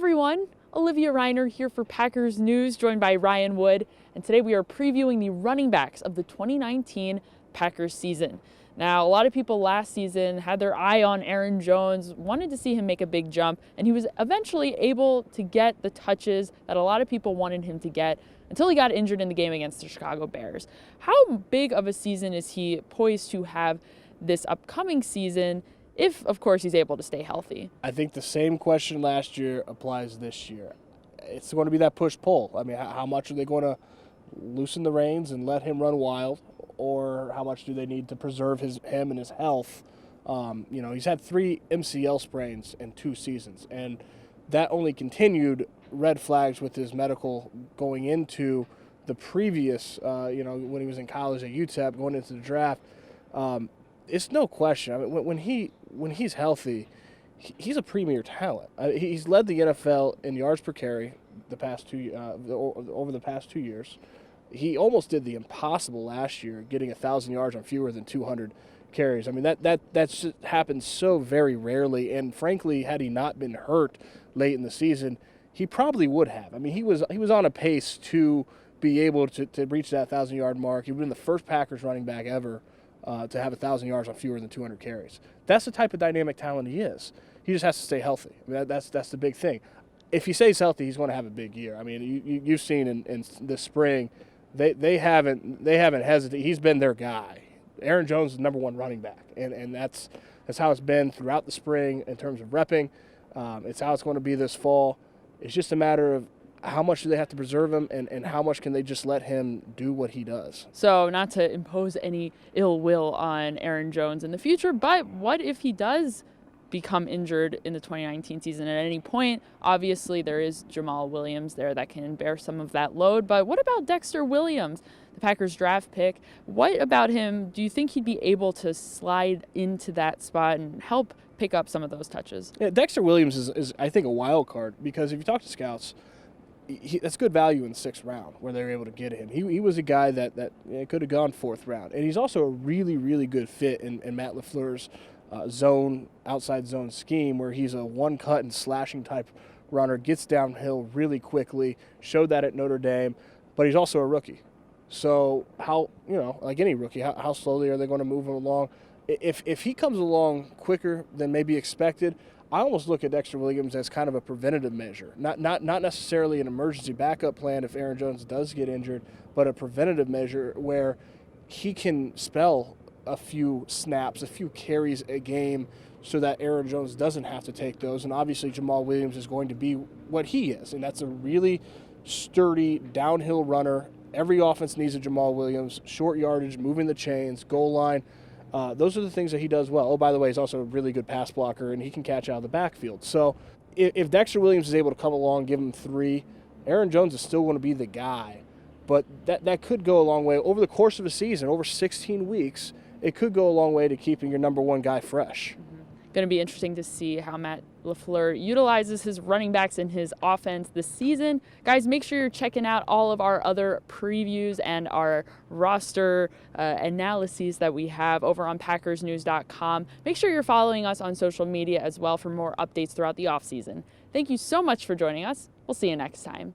everyone, Olivia Reiner here for Packers News, joined by Ryan Wood, and today we are previewing the running backs of the 2019 Packers season. Now, a lot of people last season had their eye on Aaron Jones, wanted to see him make a big jump, and he was eventually able to get the touches that a lot of people wanted him to get until he got injured in the game against the Chicago Bears. How big of a season is he poised to have this upcoming season, if, of course, he's able to stay healthy? I think the same question last year applies this year. It's going to be that push-pull. I mean, how much are they going to loosen the reins and let him run wild, or how much do they need to preserve him and his health? He's had 3 MCL sprains in 2 seasons, and that only continued red flags with his medical going into the previous, when he was in college at UTEP, going into the draft. It's no question. I mean, when he's healthy, he's a premier talent. He's led the NFL in yards per carry over the past 2 years. He almost did the impossible last year, getting 1,000 yards on fewer than 200 carries. I mean, that's happened so very rarely. And frankly, had he not been hurt late in the season, he probably would have. I mean, he was on a pace to be able to reach that 1,000-yard mark. He would have been the first Packers running back ever to have 1,000 yards on fewer than 200 carries. That's the type of dynamic talent he is. He just has to stay healthy. I mean, that's the big thing. If he stays healthy, he's going to have a big year. I mean, you've seen in this spring, they haven't hesitated. He's been their guy. Aaron Jones is the #1 running back, and that's how it's been throughout the spring in terms of repping. It's how it's going to be this fall. It's just a matter of how much do they have to preserve him, and how much can they just let him do what he does? So not to impose any ill will on Aaron Jones in the future, but what if he does become injured in the 2019 season at any point? Obviously, there is Jamal Williams there that can bear some of that load, but what about Dexter Williams, the Packers draft pick? What about him? Do you think he'd be able to slide into that spot and help pick up some of those touches? Yeah, Dexter Williams is I think, a wild card, because if you talk to scouts, that's good value in the 6th round where they were able to get him. He was a guy that could have gone 4th round. And he's also a really, really good fit in Matt LaFleur's outside zone scheme, where he's a one-cut and slashing type runner, gets downhill really quickly, showed that at Notre Dame, but he's also a rookie. So how, like any rookie, how slowly are they going to move him along? If he comes along quicker than maybe expected, I almost look at Dexter Williams as kind of a preventative measure, not necessarily an emergency backup plan if Aaron Jones does get injured, but a preventative measure where he can spell a few snaps, a few carries a game, so that Aaron Jones doesn't have to take those. And obviously Jamal Williams is going to be what he is, and that's a really sturdy downhill runner. Every offense needs a Jamal Williams, short yardage, moving the chains, goal line. Those are the things that he does well. Oh, by the way, he's also a really good pass blocker, and he can catch out of the backfield. So if Dexter Williams is able to come along, give him 3, Aaron Jones is still going to be the guy. But that could go a long way. Over the course of a season, over 16 weeks, it could go a long way to keeping your #1 guy fresh. Going to be interesting to see how Matt LaFleur utilizes his running backs in his offense this season. Guys, make sure you're checking out all of our other previews and our roster analyses that we have over on PackersNews.com. Make sure you're following us on social media as well for more updates throughout the offseason. Thank you so much for joining us. We'll see you next time.